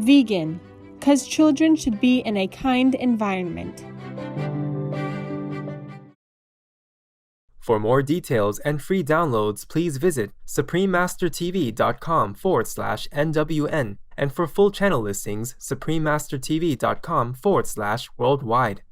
Vegan, 'cause children should be in a kind environment. For more details and free downloads, please visit suprememastertv.com/NWN, and for full channel listings, suprememastertv.com/worldwide.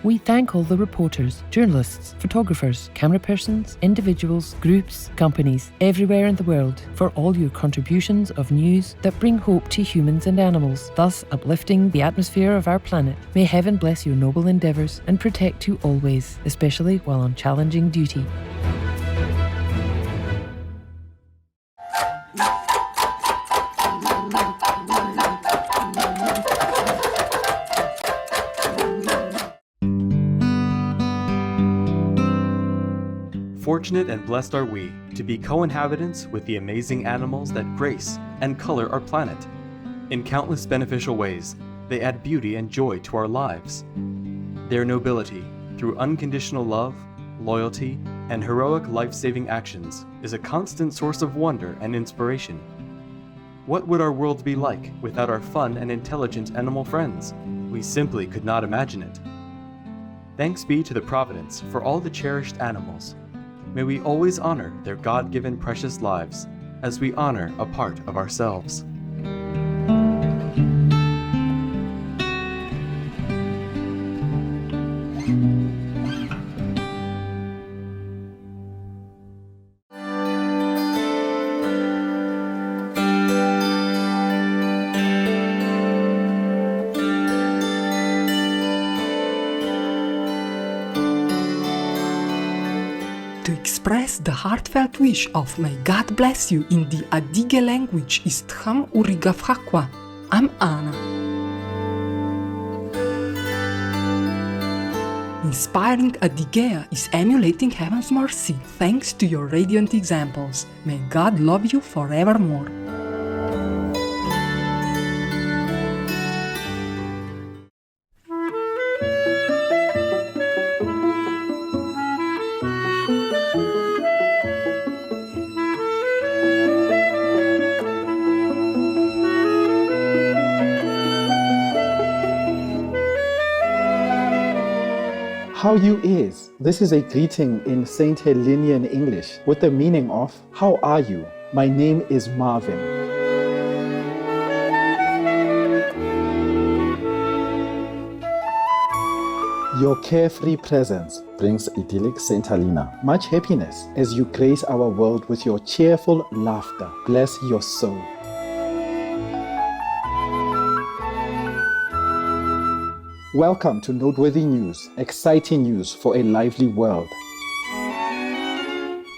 We thank all the reporters, journalists, photographers, camera persons, individuals, groups, companies, everywhere in the world for all your contributions of news that bring hope to humans and animals, thus uplifting the atmosphere of our planet. May heaven bless your noble endeavours and protect you always, especially while on challenging duty. Fortunate and blessed are we to be co-inhabitants with the amazing animals that grace and color our planet. In countless beneficial ways, they add beauty and joy to our lives. Their nobility, through unconditional love, loyalty, and heroic life-saving actions, is a constant source of wonder and inspiration. What would our world be like without our fun and intelligent animal friends? We simply could not imagine it. Thanks be to the Providence for all the cherished animals. May we always honor their God-given precious lives as we honor a part of ourselves. To express the heartfelt wish of may God bless you in the Adige language is Tcham Urigafhakwa. I'm Anna. Inspiring Adigea is emulating Heaven's mercy thanks to your radiant examples. May God love you forevermore. How you is? This is a greeting in St. Helenian English with the meaning of, how are you? My name is Marvin. Your carefree presence brings idyllic St. Helena much happiness as you grace our world with your cheerful laughter. Bless your soul. Welcome to Noteworthy News, exciting news for a lively world.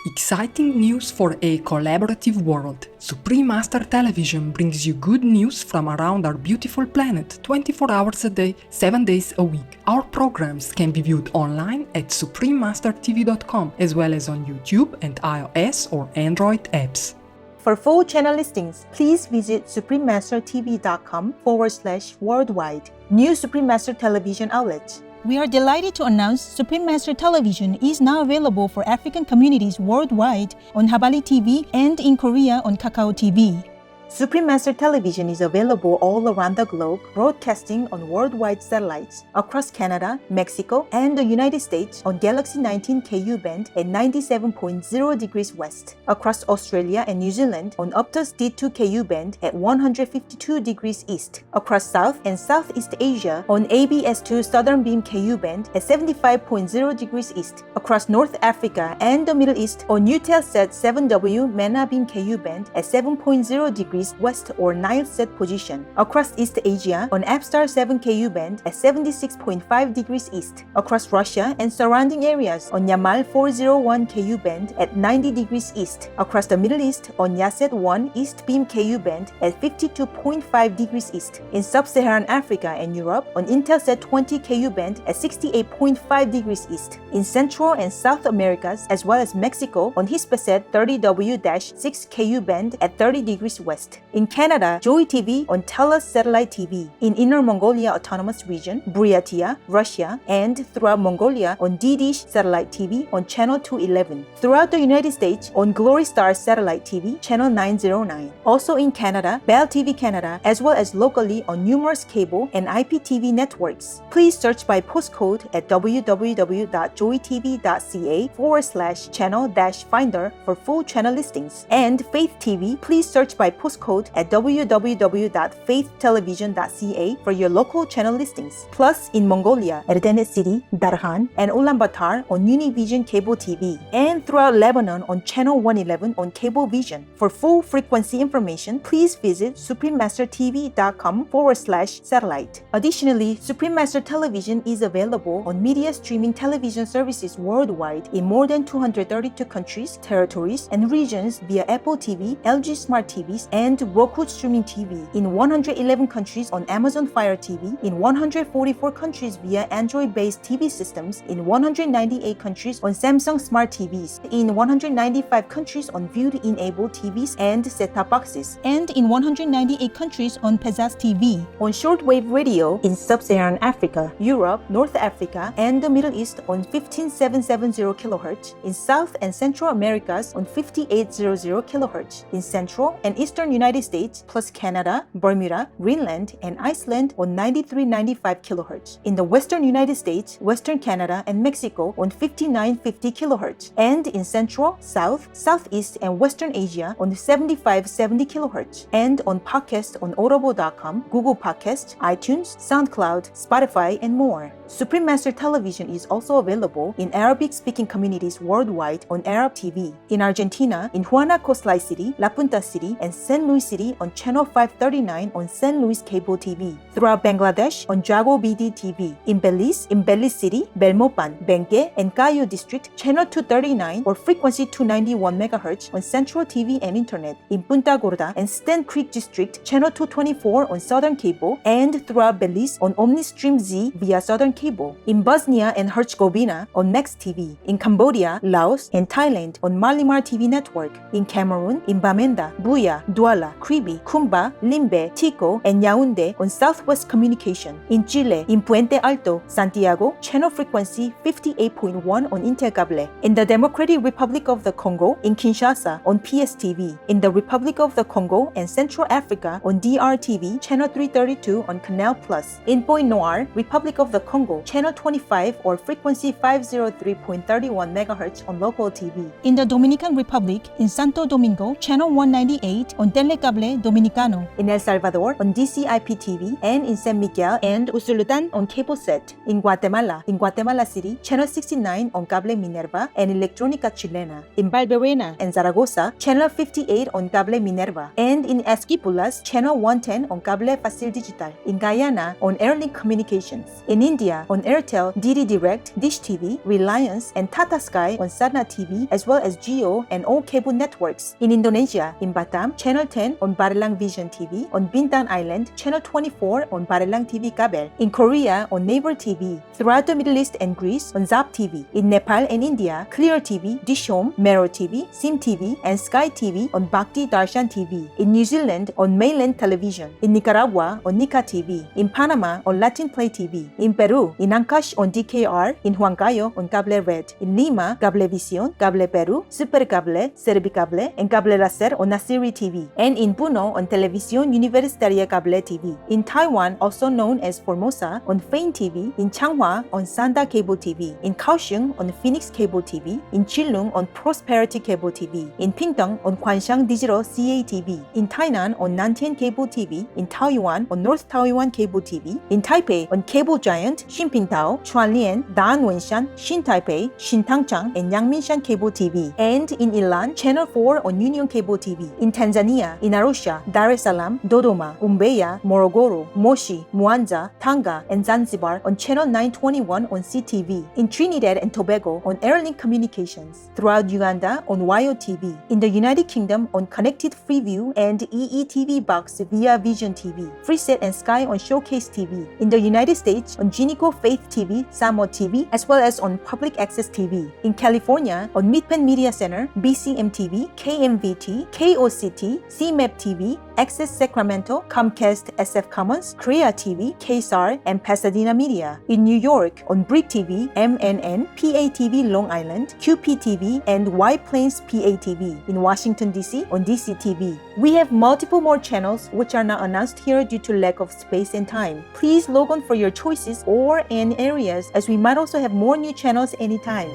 Exciting news for a collaborative world. Supreme Master Television brings you good news from around our beautiful planet 24 hours a day, 7 days a week. Our programs can be viewed online at suprememastertv.com as well as on YouTube and iOS or Android apps. For full channel listings, please visit suprememastertv.com/worldwide. New Supreme Master Television outlets. We are delighted to announce Supreme Master Television is now available for African communities worldwide on Habali TV and in Korea on Kakao TV. Supreme Master Television is available all around the globe, broadcasting on worldwide satellites across Canada, Mexico, and the United States on Galaxy 19 KU band at 97.0 degrees west, across Australia and New Zealand on Optus D2 KU band at 152 degrees east, across South and Southeast Asia on ABS2 Southern Beam KU band at 75.0 degrees east, across North Africa and the Middle East on Eutelsat 7W Mana Beam KU band at 7.0 degrees degrees west or Nile set position. Across East Asia on F-star 7 Ku band at 76.5 degrees east. Across Russia and surrounding areas on Yamal 401 Ku band at 90 degrees east. Across the Middle East on Yaset 1 East Beam Ku band at 52.5 degrees east. In Sub-Saharan Africa and Europe on Intelsat 20 Ku band at 68.5 degrees east. In Central and South Americas as well as Mexico on Hispasat 30W-6 Ku band at 30 degrees west. In Canada, Joy TV on Telus Satellite TV. In Inner Mongolia Autonomous Region, Buryatia, Russia, and throughout Mongolia on D-Dish Satellite TV on Channel 211. Throughout the United States on Glory Star Satellite TV, Channel 909. Also in Canada, Bell TV Canada, as well as locally on numerous cable and IPTV networks. Please search by postcode at www.joytv.ca/channel-finder for full channel listings. And Faith TV, please search by postcode at www.faithtelevision.ca for your local channel listings. Plus, in Mongolia, Erdenet City, Darhan, and Ulaanbaatar on Univision Cable TV. And throughout Lebanon on Channel 111 on Cablevision. For full frequency information, please visit suprememastertv.com/satellite. Additionally, Supreme Master Television is available on media streaming television services worldwide in more than 232 countries, territories, and regions via Apple TV, LG Smart TVs, and Roku Streaming TV. In 111 countries on Amazon Fire TV. In 144 countries via Android-based TV systems. In 198 countries on Samsung Smart TVs. In 195 countries on View-enabled TVs and set-top boxes. And in 198 countries on Pezzas TV. On shortwave radio in Sub-Saharan Africa, Europe, North Africa, and the Middle East on 15770 kHz. In South and Central Americas on 5800 kHz. In Central and Eastern United States plus Canada, Bermuda, Greenland, and Iceland on 9395 kHz. In the Western United States, Western Canada, and Mexico on 5950 kHz. And in Central, South, Southeast, and Western Asia on 7570 kHz. And on podcast on Audible.com, Google Podcast, iTunes, SoundCloud, Spotify, and more. Supreme Master Television is also available in Arabic-speaking communities worldwide on Arab TV. In Argentina, in Huanaco City, La Punta City, and San Luis City on Channel 539 on San Luis Cable TV. Throughout Bangladesh on Jago BD TV. In Belize City, Belmopan, Bengue, and Cayo District, Channel 239 or frequency 291 MHz on Central TV and Internet. In Punta Gorda and Stan Creek District, Channel 224 on Southern Cable, and throughout Belize on OmniStream Z via Southern Cable. In Bosnia and Herzegovina on Max TV. In Cambodia, Laos, and Thailand on Malimar TV Network. In Cameroon, in Bamenda, Buea, Douala, Kribi, Kumba, Limbe, Tico, and Yaoundé on Southwest Communication. In Chile, in Puente Alto, Santiago, channel frequency 58.1 on Intercable. In the Democratic Republic of the Congo, in Kinshasa on PSTV. In the Republic of the Congo and Central Africa on DRTV, channel 332 on Canal Plus. In Point Noir, Republic of the Congo, channel 25 or frequency 503.31 MHz on local TV. In the Dominican Republic, in Santo Domingo, channel 198 on Telecable Dominicano. In El Salvador on DCIP-TV, and in San Miguel and Usulután on CableSat. In Guatemala City, channel 69 on Cable Minerva and Electrónica Chilena. In Barberena and Zaragoza, channel 58 on Cable Minerva. And in Esquipulas, channel 110 on Cable Facil Digital. In Guyana on Airlink Communications. In India on Airtel, DD Direct, Dish TV, Reliance, and Tata Sky on Sarna TV, as well as Geo and all cable networks. In Indonesia, in Batam, channel 10 on Barelang Vision TV. On Bintan Island, channel 24 on Barelang TV Kabel. In Korea on Naver TV. Throughout the Middle East and Greece on Zap TV. In Nepal and India, Clear TV, Dish Home, Mero TV, Sim TV, and Sky TV on Bhakti Darshan TV. In New Zealand on Mainland Television. In Nicaragua on Nika TV. In Panama on Latin Play TV. In Peru, in Ancash on DKR. In Huancayo on Cable Red. In Lima, Cablevisión, Cable Peru, Supercable, Servicable, and Cable Laser on Nasiri TV. And in Puno on Televisión Universitaria Cable TV. In Taiwan, also known as Formosa, on Fain TV. In Changhua on Sanda Cable TV. In Kaohsiung on Phoenix Cable TV. In Chilung on Prosperity Cable TV. In Pingtung on Kwanshan Digital CATV. In Tainan on Nantian Cable TV. In Taoyuan on North Taoyuan Cable TV. In Taipei on Cable Giant, Xinpingtao, Chuanlian, Dan Wenshan, Xin Taipei, Xintangchang, and Yangmingshan Cable TV. And in Ilan, Channel 4 on Union Cable TV. In Tanzania, Tanzania in Arusha, Dar es Salaam, Dodoma, Umbeya, Morogoro, Moshi, Mwanza, Tanga, and Zanzibar on Channel 921 on CTV. In Trinidad and Tobago on Airlink Communications. Throughout Uganda on YOTV. In the United Kingdom on Connected Freeview and EETV Box via Vision TV. Freeset and Sky on Showcase TV. In the United States on Jinico Faith TV, Samo TV, as well as on Public Access TV. In California on Midpen Media Center, BCM TV, KMVT, KOCT, CMAP TV, Access Sacramento, Comcast SF Commons, Korea TV, KSAR, and Pasadena Media. In New York on Brick TV, MNN, PATV Long Island, QPTV, and White Plains PATV. In Washington DC on DCTV. We have multiple more channels which are not announced here due to lack of space and time. Please log on for your choices or and areas, as we might also have more new channels anytime.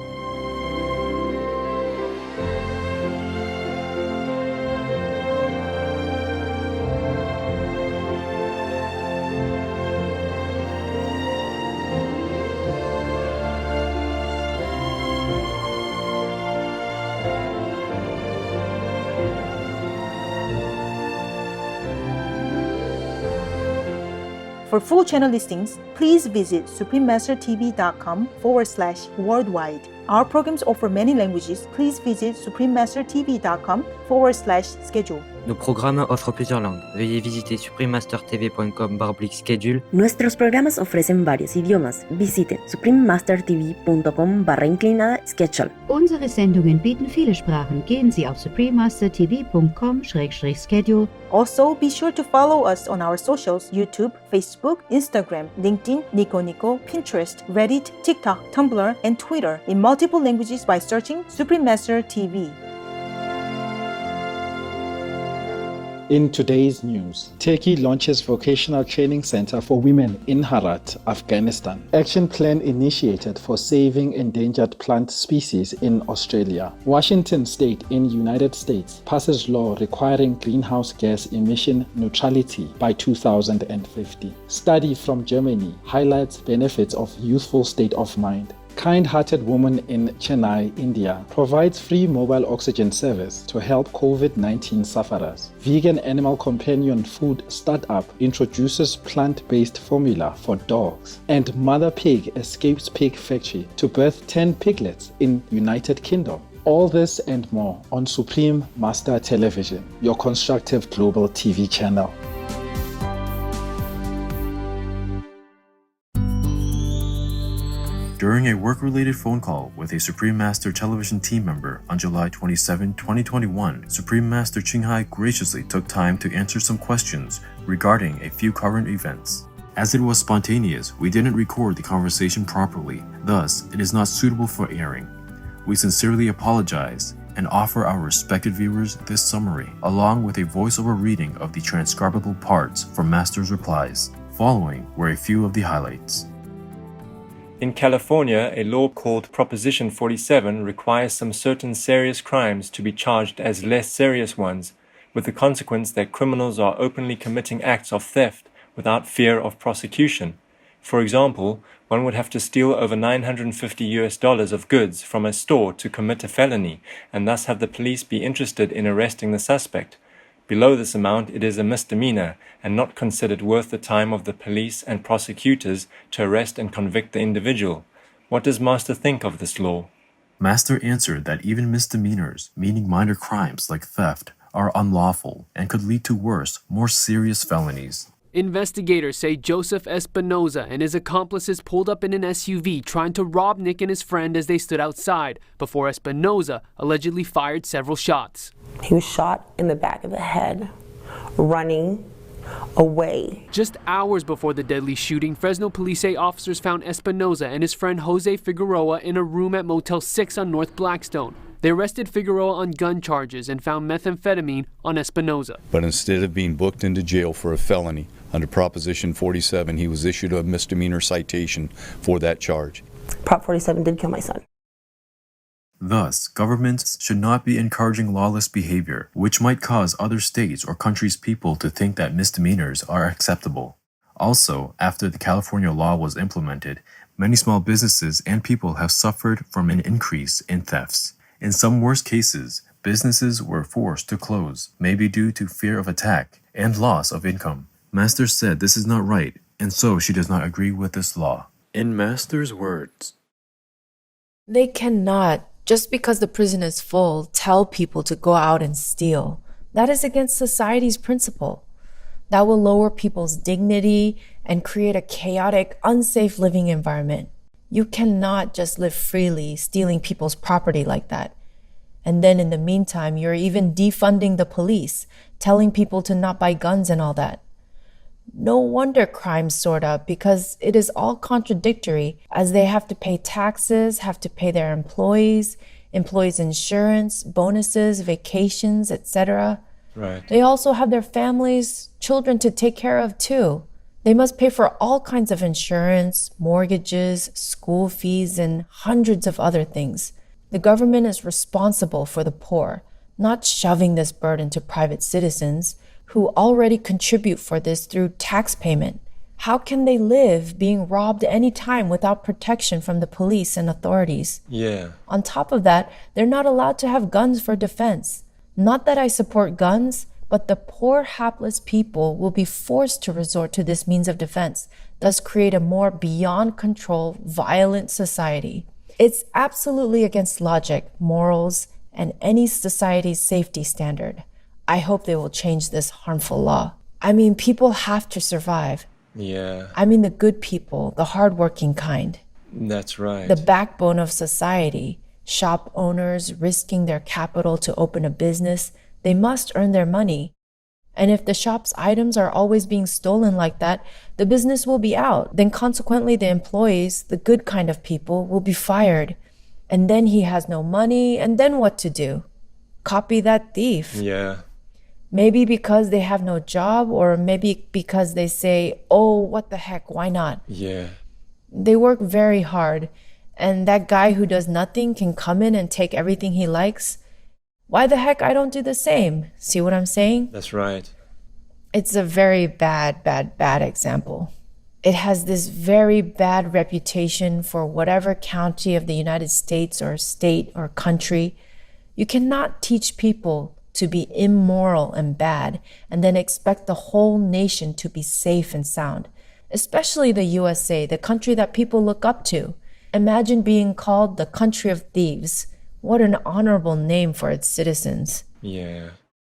For full channel listings, please visit suprememastertv.com/worldwide. Our programs offer many languages. Please visit suprememastertv.com/schedule. Nos programas offrent plusieurs langues. Veuillez visiter suprememastertv.com/schedule. Nuestros programas ofrecen varios idiomas. Visite suprememastertv.com/schedule. Unsere Sendungen bieten viele Sprachen. Gehen Sie auf suprememastertv.com/schedule. Also, be sure to follow us on our socials: YouTube, Facebook, Instagram, LinkedIn, Nico Nico, Pinterest, Reddit, TikTok, Tumblr, and Twitter in multiple languages by searching Supreme Master TV. In today's news, Turkey launches vocational training center for women in Herat, Afghanistan. Action plan initiated for saving endangered plant species in Australia. Washington state in United States passes law requiring greenhouse gas emission neutrality by 2050. Study from Germany highlights benefits of youthful state of mind. Kind-hearted woman in Chennai, India, provides free mobile oxygen service to help COVID-19 sufferers. Vegan animal companion food startup introduces plant-based formula for dogs. And mother pig escapes pig factory to birth 10 piglets in United Kingdom. All this and more on Supreme Master Television, your constructive global TV channel. During a work-related phone call with a Supreme Master Television team member on July 27, 2021, Supreme Master Qinghai graciously took time to answer some questions regarding a few current events. As it was spontaneous, we didn't record the conversation properly, thus it is not suitable for airing. We sincerely apologize and offer our respected viewers this summary, along with a voiceover reading of the transcribable parts from Master's replies. Following were a few of the highlights. In California, a law called Proposition 47 requires some certain serious crimes to be charged as less serious ones, with the consequence that criminals are openly committing acts of theft without fear of prosecution. For example, one would have to steal over $950 of goods from a store to commit a felony, and thus have the police be interested in arresting the suspect. Below this amount, it is a misdemeanor and not considered worth the time of the police and prosecutors to arrest and convict the individual. What does Master think of this law? Master answered that even misdemeanors, meaning minor crimes like theft, are unlawful and could lead to worse, more serious felonies. Investigators say Joseph Espinoza and his accomplices pulled up in an SUV trying to rob Nick and his friend as they stood outside, before Espinoza allegedly fired several shots. He was shot in the back of the head, running away. Just hours before the deadly shooting, Fresno police say officers found Espinoza and his friend Jose Figueroa in a room at Motel 6 on North Blackstone. They arrested Figueroa on gun charges and found methamphetamine on Espinoza. But instead of being booked into jail for a felony, under Proposition 47, he was issued a misdemeanor citation for that charge. Prop 47 did kill my son. Thus, governments should not be encouraging lawless behavior, which might cause other states or countries' people to think that misdemeanors are acceptable. Also, after the California law was implemented, many small businesses and people have suffered from an increase in thefts. In some worst cases, businesses were forced to close, maybe due to fear of attack and loss of income. Masters said this is not right, and so she does not agree with this law. In Masters' words, they cannot, just because the prison is full, tell people to go out and steal. That is against society's principle. That will lower people's dignity and create a chaotic, unsafe living environment. You cannot just live freely, stealing people's property like that. And then in the meantime, you're even defunding the police, telling people to not buy guns and all that. No wonder crime soared up, because it is all contradictory, as they have to pay taxes, have to pay their employees insurance, bonuses, vacations, etc. Right. They also have their families, children to take care of too. They must pay for all kinds of insurance, mortgages, school fees, and hundreds of other things. The government is responsible for the poor, not shoving this burden to private citizens who already contribute for this through tax payment. How can they live being robbed any time without protection from the police and authorities? Yeah. On top of that, they're not allowed to have guns for defense. Not that I support guns, but the poor, hapless people will be forced to resort to this means of defense, thus create a more beyond control, violent society. It's absolutely against logic, morals, and any society's safety standard. I hope they will change this harmful law. I mean, people have to survive. Yeah. I mean the good people, the hardworking kind. That's right. The backbone of society. Shop owners risking their capital to open a business. They must earn their money. And if the shop's items are always being stolen like that, the business will be out. Then consequently, the employees, the good kind of people, will be fired. And then he has no money, and then what to do? Copy that thief. Yeah. Maybe because they have no job, or maybe because they say, oh, what the heck, why not? Yeah. They work very hard, and that guy who does nothing can come in and take everything he likes. Why the heck I don't do the same? See what I'm saying? That's right. It's a very bad example. It has this very bad reputation for whatever county of the United States or state or country. You cannot teach people to be immoral and bad and then expect the whole nation to be safe and sound, especially the USA, the country that people look up to. Imagine being called the country of thieves. What an honorable name for its citizens. Yeah.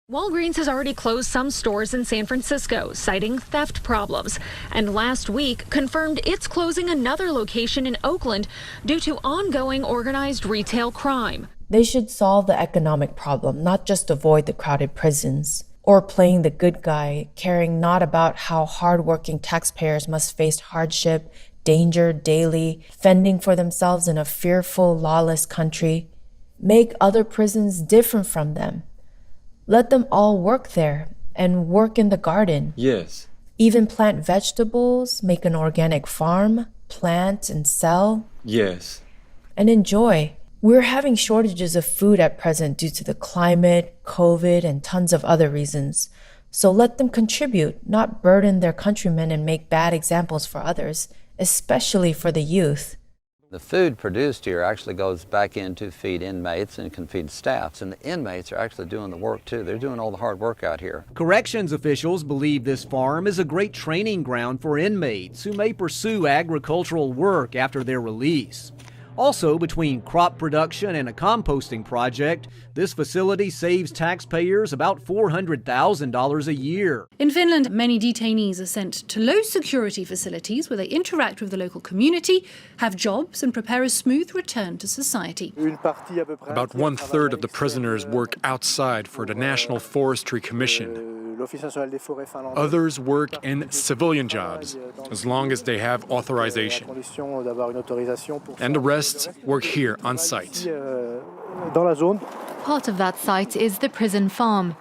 Walgreens has already closed some stores in San Francisco, citing theft problems, and last week confirmed it's closing another location in Oakland due to ongoing organized retail crime. They should solve the economic problem, not just avoid the crowded prisons. Or playing the good guy, caring not about how hardworking taxpayers must face hardship, danger daily, fending for themselves in a fearful, lawless country. Make other prisons different from them. Let them all work there and work in the garden. Yes. Even plant vegetables, make an organic farm, plant and sell. Yes. And enjoy. We're having shortages of food at present due to the climate, COVID, and tons of other reasons. So let them contribute, not burden their countrymen and make bad examples for others, especially for the youth. The food produced here actually goes back in to feed inmates and can feed staffs, and the inmates are actually doing the work too. They're doing all the hard work out here. Corrections officials believe this farm is a great training ground for inmates who may pursue agricultural work after their release. Also, between crop production and a composting project, this facility saves taxpayers about $400,000 a year. In Finland, many detainees are sent to low-security facilities where they interact with the local community, have jobs, and prepare a smooth return to society. About 1/3 of the prisoners work outside for the National Forestry Commission. Others work in civilian jobs, as long as they have authorization. And the rest work here on site. Part of that site is the prison farm.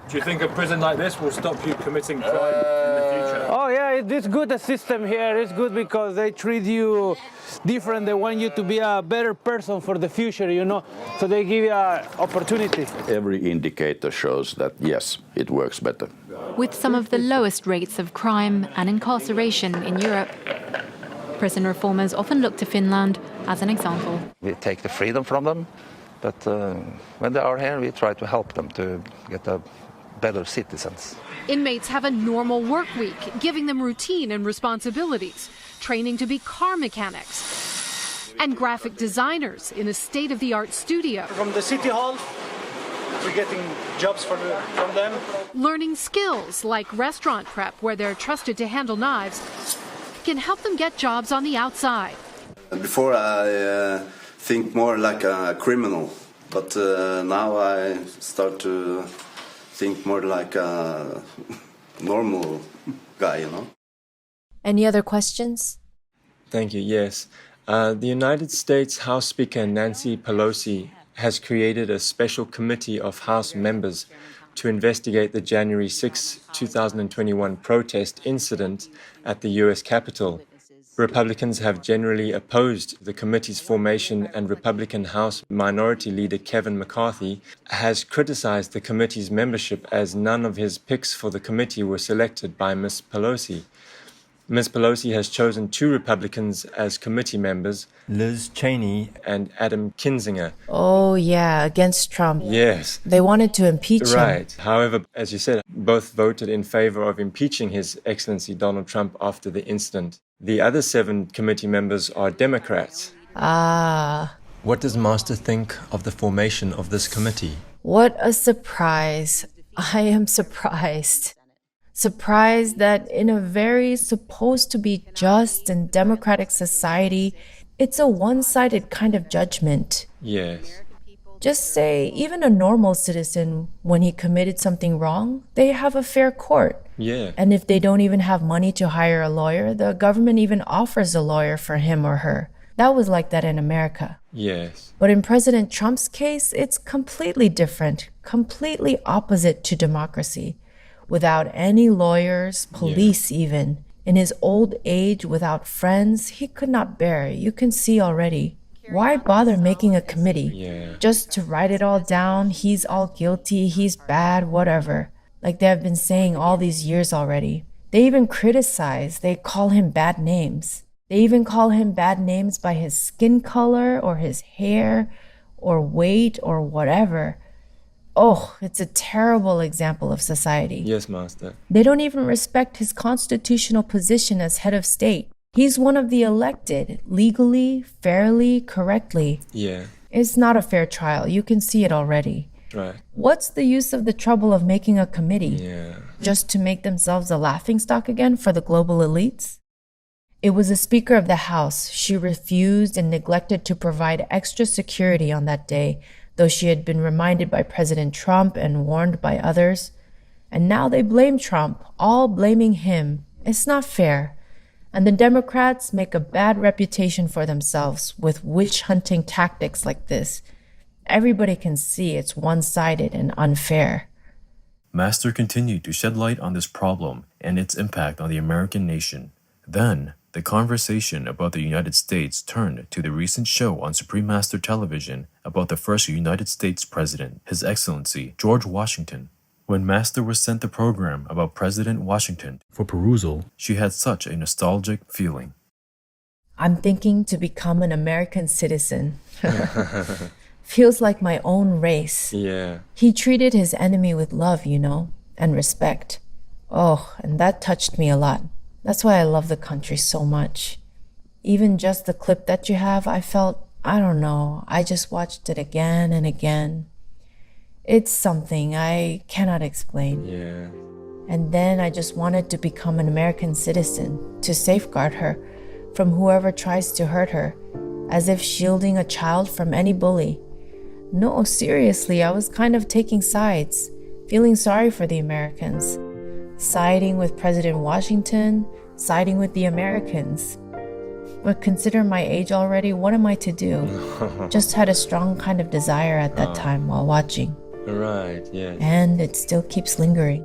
Do you think a prison like this will stop you committing crime in the future? Oh yeah, it's good, the system here. It's good because they treat you different. They want you to be a better person for the future, you know, so they give you an opportunity. Every indicator shows that, yes, it works better. With some of the lowest rates of crime and incarceration in Europe. Prison reformers often look to Finland as an example. We take the freedom from them, But when they are here, we try to help them to get a better citizens. Inmates have a normal work week, giving them routine and responsibilities, training to be car mechanics, and graphic designers in a state-of-the-art studio. From the city hall, we're getting jobs from them. Learning skills like restaurant prep, where they're trusted to handle knives, can help them get jobs on the outside. Before I think more like a criminal, but now I start to think more like a normal guy, you know. Any other questions? Thank you. Yes. The United States House Speaker Nancy Pelosi has created a special committee of House members to investigate the January 6, 2021 protest incident at the U.S. Capitol. Republicans have generally opposed the committee's formation, and Republican House Minority Leader Kevin McCarthy has criticized the committee's membership as none of his picks for the committee were selected by Ms. Pelosi. Ms. Pelosi has chosen 2 Republicans as committee members, Liz Cheney and Adam Kinzinger. Oh, yeah, against Trump. Yes. They wanted to impeach him. Right. However, as you said, both voted in favor of impeaching His Excellency Donald Trump after the incident. The other 7 committee members are Democrats. Ah. What does Master think of the formation of this committee? What a surprise. I am surprised. Surprised that in a very supposed to be just and democratic society, it's a one-sided kind of judgment. Yes. Just say, even a normal citizen, when he committed something wrong, they have a fair court. Yeah. And if they don't even have money to hire a lawyer, the government even offers a lawyer for him or her. That was like that in America. Yes. But in President Trump's case, it's completely different, completely opposite to democracy. Without any lawyers, police even. In his old age, without friends, he could not bear it. You can see already. Why bother making a committee? Just to write it all down, he's all guilty, he's bad, whatever. Like they have been saying all these years already. They even criticize, they call him bad names. They even call him bad names by his skin color or his hair or weight or whatever. Oh, it's a terrible example of society. Yes, Master. They don't even respect his constitutional position as head of state. He's one of the elected, legally, fairly, correctly. Yeah. It's not a fair trial. You can see it already. Right. What's the use of the trouble of making a committee? Yeah. Just to make themselves a laughingstock again for the global elites? It was the Speaker of the House. She refused and neglected to provide extra security on that day, though she had been reminded by President Trump and warned by others. And now they blame Trump, all blaming him. It's not fair. And the Democrats make a bad reputation for themselves with witch-hunting tactics like this. Everybody can see it's one-sided and unfair. Master continued to shed light on this problem and its impact on the American nation. Then, the conversation about the United States turned to the recent show on Supreme Master Television about the first United States President, His Excellency George Washington. When Master was sent the program about President Washington for perusal, she had such a nostalgic feeling. I'm thinking to become an American citizen. Feels like my own race. Yeah. He treated his enemy with love, you know, and respect. Oh, and that touched me a lot. That's why I love the country so much. Even just the clip that you have, I felt, I don't know, I just watched it again and again. It's something I cannot explain. Yeah. And then I just wanted to become an American citizen, to safeguard her from whoever tries to hurt her, as if shielding a child from any bully. No, seriously, I was kind of taking sides, feeling sorry for the Americans. Siding with President Washington, siding with the Americans. But consider my age already, what am I to do? Just had a strong kind of desire at that time while watching. Right, yes. And it still keeps lingering.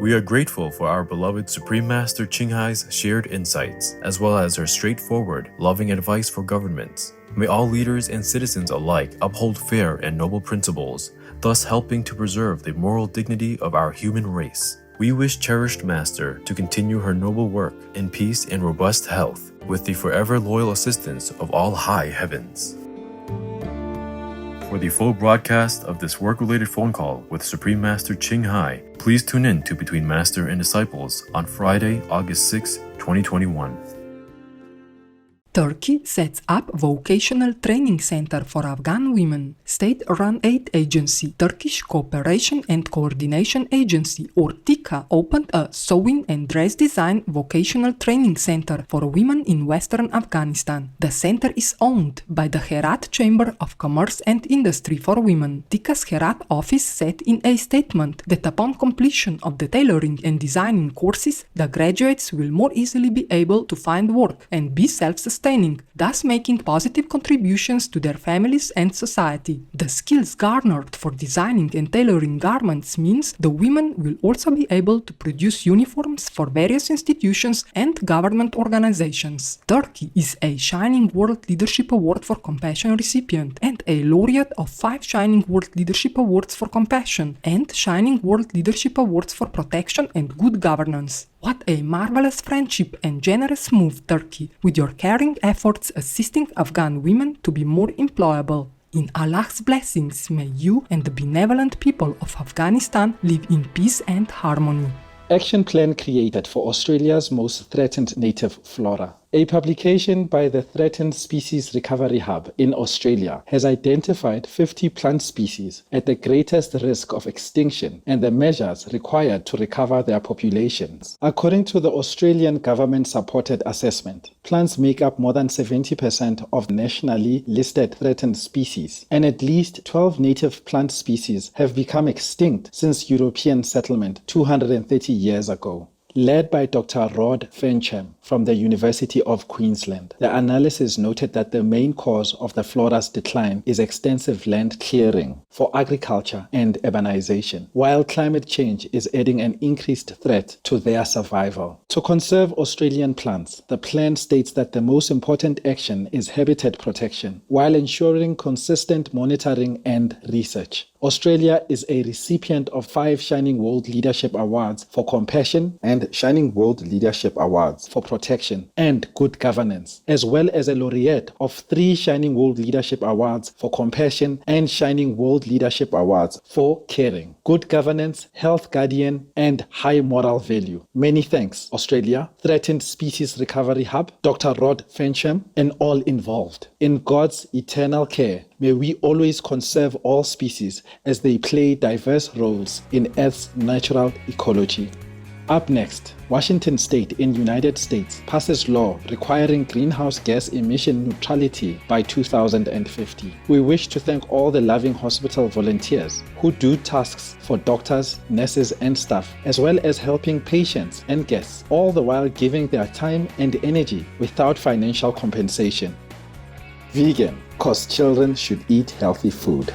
We are grateful for our beloved Supreme Master Qinghai's shared insights, as well as her straightforward, loving advice for governments. May all leaders and citizens alike uphold fair and noble principles, thus helping to preserve the moral dignity of our human race. We wish cherished Master to continue her noble work in peace and robust health, with the forever loyal assistance of all high heavens. For the full broadcast of this work-related phone call with Supreme Master Ching Hai, please tune in to Between Master and Disciples on Friday, August 6, 2021. Turkey sets up vocational training center for Afghan women. State-run aid agency Turkish Cooperation and Coordination Agency or TICA opened a sewing and dress design vocational training center for women in western Afghanistan. The center is owned by the Herat Chamber of Commerce and Industry for Women. TICA's Herat office said in a statement that upon completion of the tailoring and designing courses, the graduates will more easily be able to find work and be self-sustaining, thus making positive contributions to their families and society. The skills garnered for designing and tailoring garments means the women will also be able to produce uniforms for various institutions and government organizations. Turkey is a Shining World Leadership Award for Compassion recipient and a laureate of 5 Shining World Leadership Awards for Compassion and Shining World Leadership Awards for Protection and Good Governance. What a marvelous friendship and generous move, Turkey, with your caring efforts assisting Afghan women to be more employable. In Allah's blessings, may you and the benevolent people of Afghanistan live in peace and harmony. Action plan created for Australia's most threatened native flora. A publication by the Threatened Species Recovery Hub in Australia has identified 50 plant species at the greatest risk of extinction and the measures required to recover their populations. According to the Australian government-supported assessment, plants make up more than 70% of nationally listed threatened species, and at least 12 native plant species have become extinct since European settlement 230 years ago. Led by Dr. Rod Fencham from the University of Queensland, the analysis noted that the main cause of the flora's decline is extensive land clearing for agriculture and urbanization, while climate change is adding an increased threat to their survival. To conserve Australian plants, the plan states that the most important action is habitat protection, while ensuring consistent monitoring and research. Australia is a recipient of 5 Shining World Leadership Awards for Compassion and Shining World Leadership Awards for Protection and Good Governance, as well as a laureate of 3 Shining World Leadership Awards for Compassion and Shining World Leadership Awards for Caring, Good Governance, Health Guardian, and High Moral Value. Many thanks, Australia, Threatened Species Recovery Hub, Dr. Rod Fencham, and all involved. In God's eternal care, may we always conserve all species as they play diverse roles in Earth's natural ecology. Up next, Washington State in United States passes law requiring greenhouse gas emission neutrality by 2050. We wish to thank all the Loving Hospital volunteers who do tasks for doctors, nurses, and staff, as well as helping patients and guests, all the while giving their time and energy without financial compensation. Vegan, 'cause children should eat healthy food.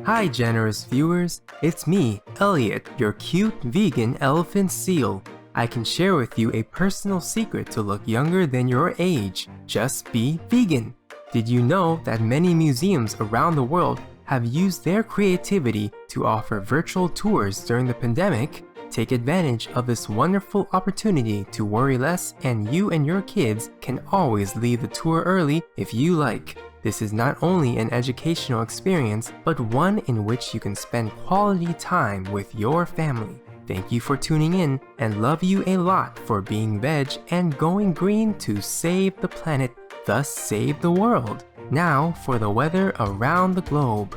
Hi generous viewers, it's me, Elliot, your cute vegan elephant seal. I can share with you a personal secret to look younger than your age. Just be vegan. Did you know that many museums around the world have used their creativity to offer virtual tours during the pandemic? Take advantage of this wonderful opportunity to worry less, and you and your kids can always leave the tour early if you like. This is not only an educational experience, but one in which you can spend quality time with your family. Thank you for tuning in, and love you a lot for being veg and going green to save the planet, thus save the world. Now for the weather around the globe.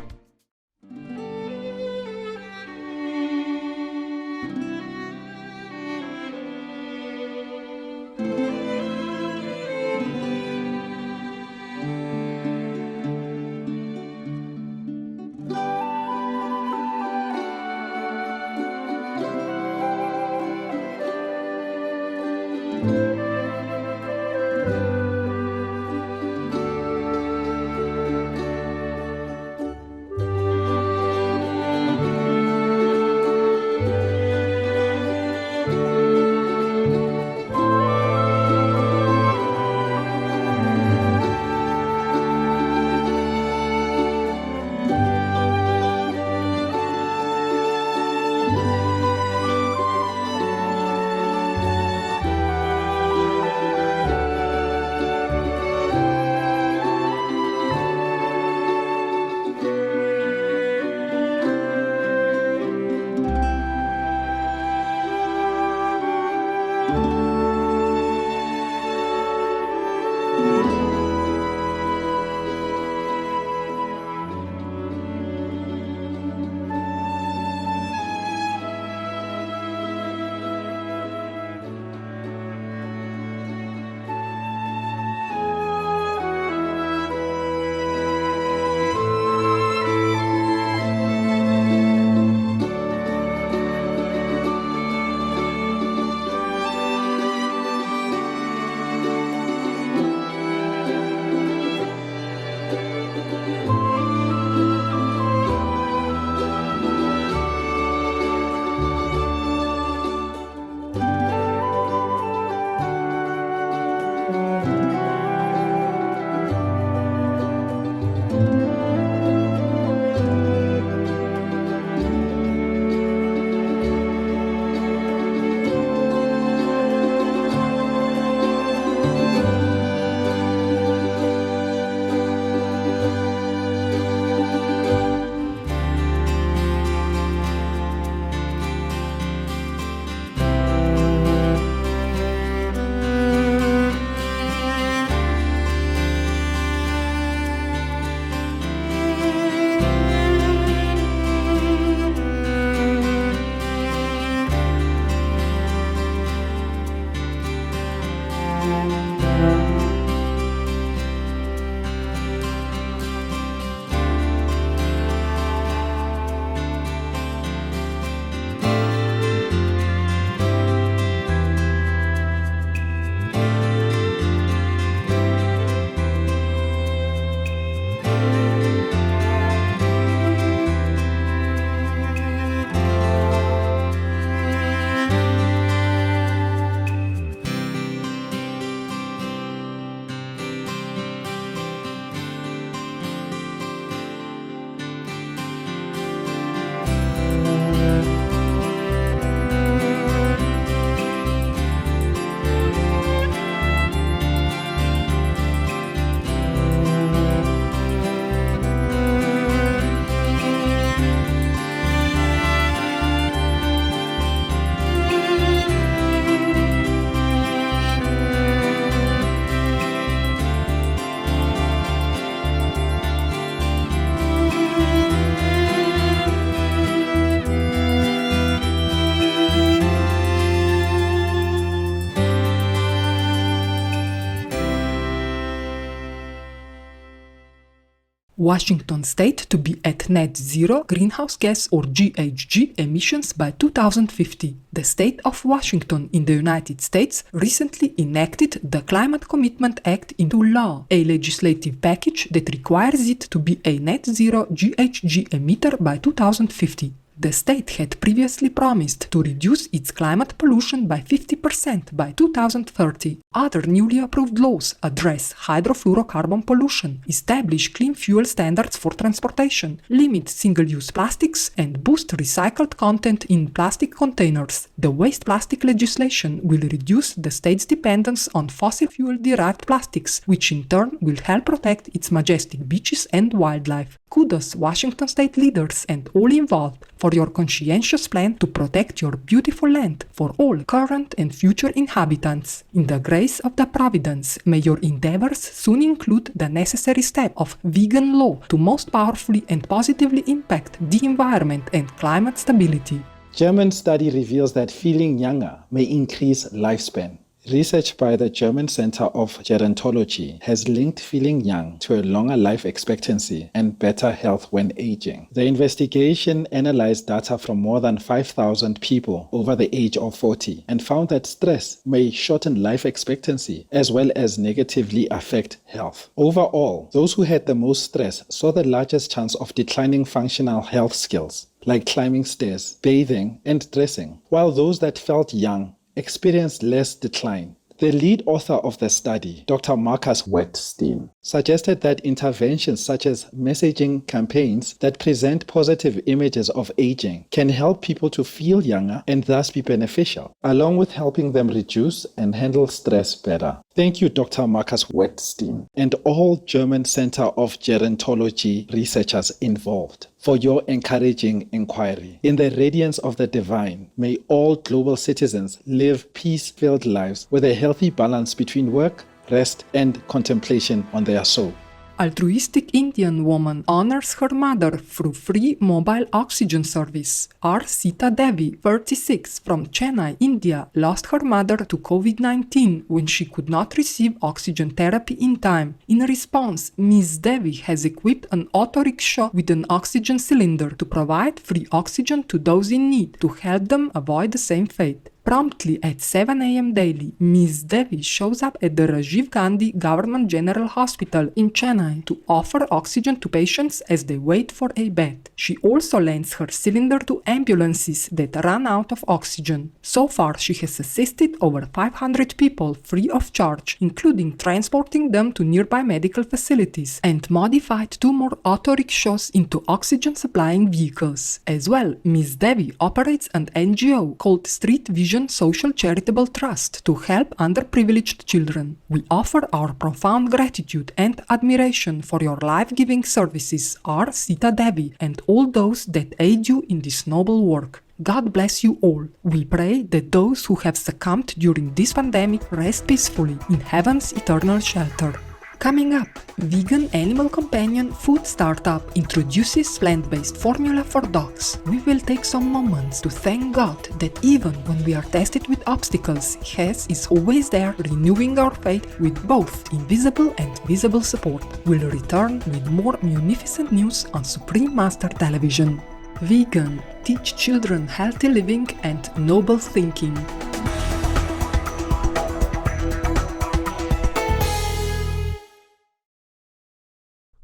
Washington State to be at net zero greenhouse gas or GHG emissions by 2050. The state of Washington in the United States recently enacted the Climate Commitment Act into law, a legislative package that requires it to be a net zero GHG emitter by 2050. The state had previously promised to reduce its climate pollution by 50% by 2030. Other newly approved laws address hydrofluorocarbon pollution, establish clean fuel standards for transportation, limit single-use plastics, and boost recycled content in plastic containers. The waste plastic legislation will reduce the state's dependence on fossil fuel-derived plastics, which in turn will help protect its majestic beaches and wildlife. Kudos, Washington state leaders and all involved, for your conscientious plan to protect your beautiful land for all current and future inhabitants. In the grace of the Providence, may your endeavors soon include the necessary step of vegan law to most powerfully and positively impact the environment and climate stability. German study reveals that feeling younger may increase lifespan. Research by the German Center of Gerontology has linked feeling young to a longer life expectancy and better health when aging. The investigation analyzed data from more than 5,000 people over the age of 40 and found that stress may shorten life expectancy as well as negatively affect health. Overall, those who had the most stress saw the largest chance of declining functional health skills, like climbing stairs, bathing, and dressing, while those that felt young experienced less decline. The lead author of the study, Dr. Marcus Wettstein, suggested that interventions such as messaging campaigns that present positive images of aging can help people to feel younger and thus be beneficial, along with helping them reduce and handle stress better. Thank you, Dr. Marcus Wettstein, and all German Center of Gerontology researchers involved, for your encouraging inquiry. In the radiance of the divine, may all global citizens live peace-filled lives with a healthy balance between work, rest, and contemplation on their soul. Altruistic Indian woman honors her mother through free mobile oxygen service. R. Sita Devi, 36, from Chennai, India, lost her mother to COVID-19 when she could not receive oxygen therapy in time. In response, Ms. Devi has equipped an auto rickshaw with an oxygen cylinder to provide free oxygen to those in need to help them avoid the same fate. Promptly at 7 a.m. daily, Ms. Devi shows up at the Rajiv Gandhi Government General Hospital in Chennai to offer oxygen to patients as they wait for a bed. She also lends her cylinder to ambulances that run out of oxygen. So far, she has assisted over 500 people free of charge, including transporting them to nearby medical facilities, and modified 2 more auto rickshaws into oxygen-supplying vehicles. As well, Ms. Devi operates an NGO called Street Vision Social Charitable Trust to help underprivileged children. We offer our profound gratitude and admiration for your life-giving services, R. Sita Devi, and all those that aid you in this noble work. God bless you all. We pray that those who have succumbed during this pandemic rest peacefully in heaven's eternal shelter. Coming up, vegan animal companion food startup introduces plant-based formula for dogs. We will take some moments to thank God that even when we are tested with obstacles, He is always there renewing our faith with both invisible and visible support. We'll return with more munificent news on Supreme Master Television. Vegan, teach children healthy living and noble thinking.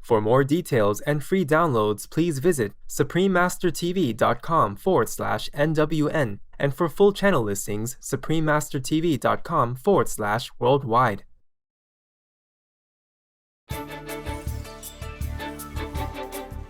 For more details and free downloads, please visit suprememastertv.com/NWN, and for full channel listings, suprememastertv.com/worldwide.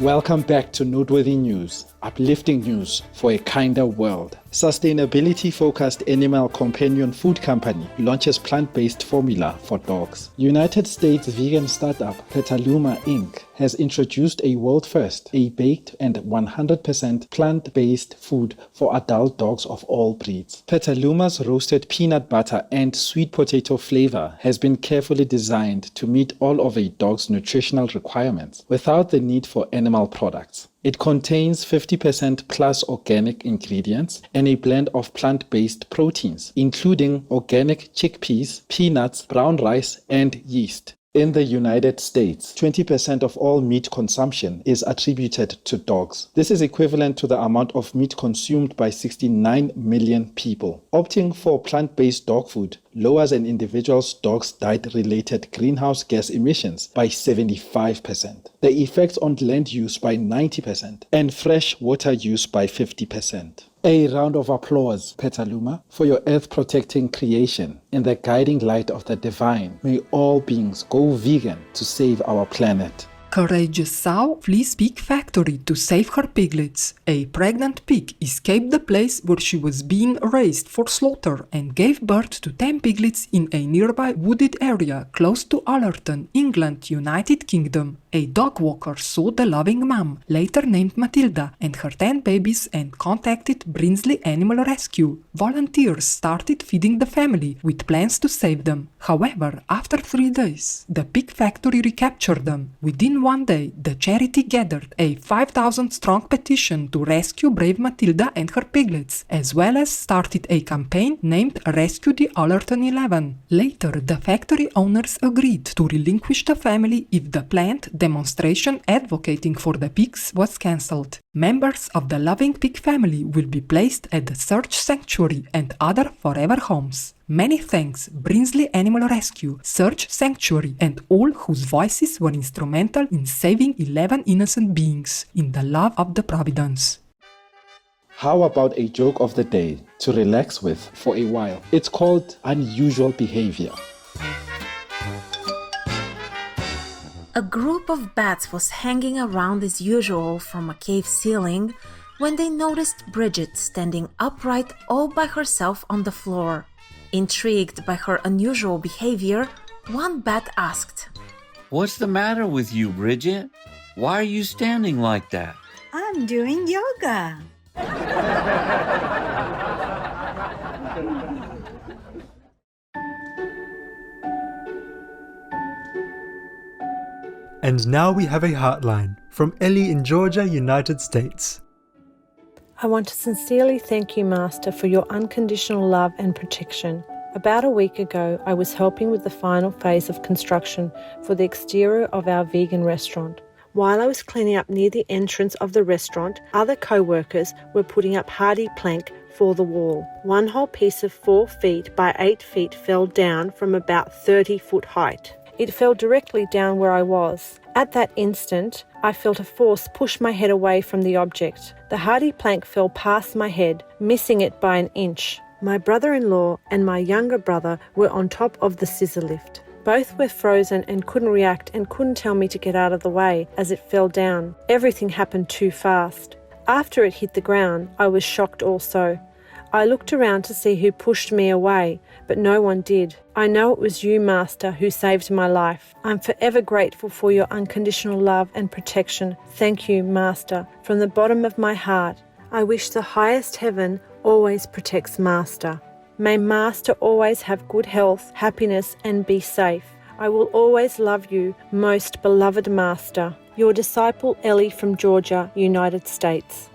Welcome back to Noteworthy News, uplifting news for a kinder world. Sustainability-focused animal companion food company launches plant-based formula for dogs. United States vegan startup Petaluma Inc. has introduced a world first, a baked and 100% plant-based food for adult dogs of all breeds. Petaluma's roasted peanut butter and sweet potato flavor has been carefully designed to meet all of a dog's nutritional requirements without the need for animal products. It contains 50% plus organic ingredients and a blend of plant-based proteins, including organic chickpeas, peanuts, brown rice, and yeast. In the United States, 20% of all meat consumption is attributed to dogs. This is equivalent to the amount of meat consumed by 69 million people. Opting for plant-based dog food lowers an individual's dog's diet-related greenhouse gas emissions by 75%, the effects on land use by 90%, and fresh water use by 50%. A round of applause, Petaluma, for your earth-protecting creation. In the guiding light of the divine, may all beings go vegan to save our planet. Courageous sow flees pig factory to save her piglets. A pregnant pig escaped the place where she was being raised for slaughter and gave birth to 10 piglets in a nearby wooded area close to Allerton, England, United Kingdom. A dog walker saw the loving mom, later named Matilda, and her 10 babies and contacted Brinsley Animal Rescue. Volunteers started feeding the family with plans to save them. However, after 3 days, the pig factory recaptured them. Within 1 day, the charity gathered a 5,000-strong petition to rescue brave Matilda and her piglets, as well as started a campaign named Rescue the Allerton 11. Later, the factory owners agreed to relinquish the family if the planned demonstration advocating for the pigs was cancelled. Members of the loving pig family will be placed at the Search Sanctuary and other forever homes. Many thanks, Brinsley Animal Rescue, Search Sanctuary, and all whose voices were instrumental in saving 11 innocent beings in the love of the Providence. How about a joke of the day to relax with for a while? It's called unusual behavior. A group of bats was hanging around as usual from a cave ceiling when they noticed Bridget standing upright all by herself on the floor. Intrigued by her unusual behavior, one bat asked, "What's the matter with you, Bridget? Why are you standing like that?" "I'm doing yoga." And now we have a hotline from Ellie in Georgia, United States. I want to sincerely thank you, Master, for your unconditional love and protection. About a week ago, I was helping with the final phase of construction for the exterior of our vegan restaurant. While I was cleaning up near the entrance of the restaurant, other co-workers were putting up hardy plank for the wall. One whole piece of 4 feet by 8 feet fell down from about 30-foot height. It fell directly down where I was. At that instant, I felt a force push my head away from the object. The hardy plank fell past my head, missing it by an inch. My brother-in-law and my younger brother were on top of the scissor lift. Both were frozen and couldn't react and couldn't tell me to get out of the way as it fell down. Everything happened too fast. After it hit the ground, I was shocked also. I looked around to see who pushed me away, but no one did. I know it was you, Master, who saved my life. I'm forever grateful for your unconditional love and protection. Thank you, Master, from the bottom of my heart. I wish the highest heaven always protects Master. May Master always have good health, happiness, and be safe. I will always love you, most beloved Master. Your disciple Ellie from Georgia, United States.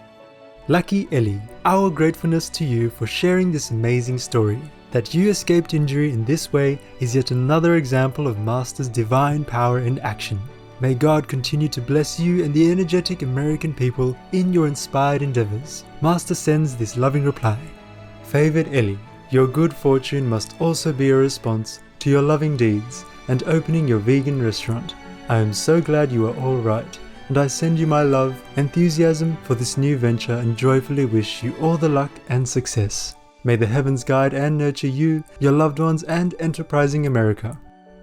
Lucky Ellie, our gratefulness to you for sharing this amazing story. That you escaped injury in this way is yet another example of Master's divine power in action. May God continue to bless you and the energetic American people in your inspired endeavors. Master sends this loving reply. Favored Ellie, your good fortune must also be a response to your loving deeds and opening your vegan restaurant. I am so glad you are all right, and I send you my love, enthusiasm for this new venture, and joyfully wish you all the luck and success. May the heavens guide and nurture you, your loved ones, and enterprising America.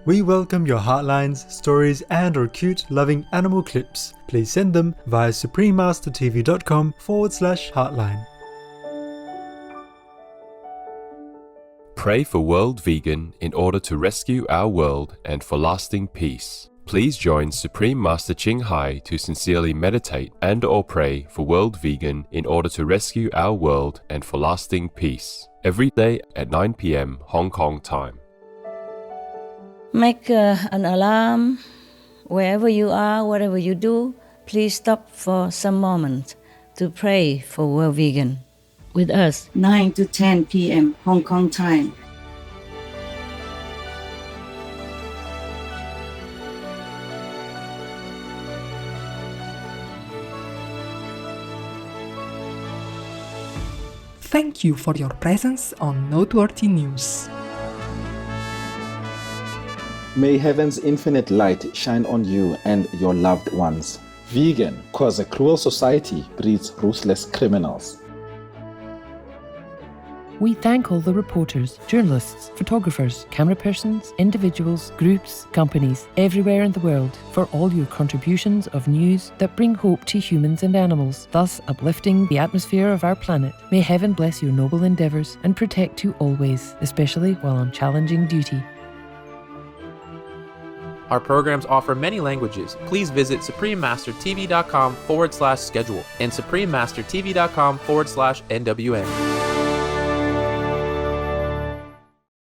We welcome your heartlines, stories, and or cute, loving animal clips. Please send them via suprememastertv.com/heartline. Pray for World Vegan in order to rescue our world and for lasting peace. Please join Supreme Master Ching Hai to sincerely meditate and or pray for World Vegan in order to rescue our world and for lasting peace. Every day at 9 p.m. Hong Kong time. Make an alarm. Wherever you are, whatever you do, please stop for some moments to pray for World Vegan. With us, 9 to 10 p.m. Hong Kong time. Thank you for your presence on Noteworthy News. May heaven's infinite light shine on you and your loved ones. Vegan, cause a cruel society breeds ruthless criminals. We thank all the reporters, journalists, photographers, camera persons, individuals, groups, companies, everywhere in the world for all your contributions of news that bring hope to humans and animals, thus uplifting the atmosphere of our planet. May heaven bless your noble endeavours and protect you always, especially while on challenging duty. Our programs offer many languages. Please visit suprememastertv.com/schedule and suprememastertv.com/NWN.